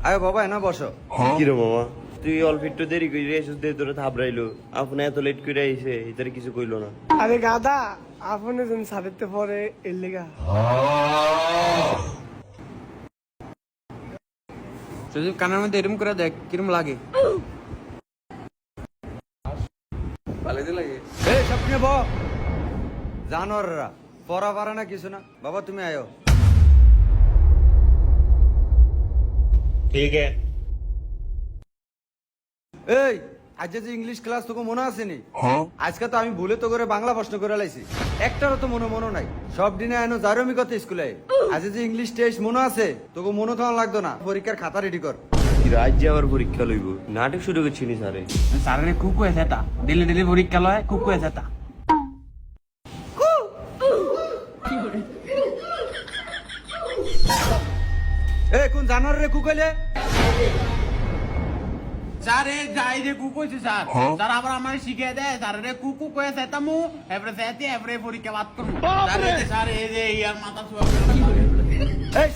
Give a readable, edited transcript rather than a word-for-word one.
আয় বাবা না বসো। কি রে মামা তুই অল্প একটু দেরি করে এসে তোরে থাবড়াইলো আপনি এত লেট করে আইছে এটার কিছু কইলো না। আরে গাদা আপনি তুমি সাথে পরে এর লেগা যদি কানের মধ্যে এরম করে দেখ কিরম লাগে। পালাইতে লাগে। এই স্বপ্নে ব জানোয়াররা পড়া পারে না কিছু না। বাবা তুমি আয়ো। ঠিক আছে এই আজ যে ইংলিশ ক্লাস তোকে মনে আসেনি? আজকে তো আমি ভুলে তো করে বাংলা প্রশ্ন করে লাইছি, একটারও তো মনে নাই। সব দিনে আইনো জারমি কথা স্কুলে। আজ যে ইংলিশ টেস্ট মনে আছে তোকে মনে তো লাগতো না। পরীক্ষার খাতা রেডি কর। রাজ্যে আবার পরীক্ষা লইব নাটক শুরু করছিনি স্যারে। স্যারের কুকু আছে তা ডেলি ডেলি পরীক্ষা লয় কুকু আছে তা। এ কোন জানোয়ার রে কুকলে? স্যার এ যাই রে কুকু আছে স্যার। স্যার আবার আমার শিখিয়ে দেয় স্যার রে কুকু কয়ে সেতামু এবারে সেতে এবারে পরীক্ষা বাদ করব। স্যার এই যে স্যার এই যে ইয়ার মাথা শুয়া। এই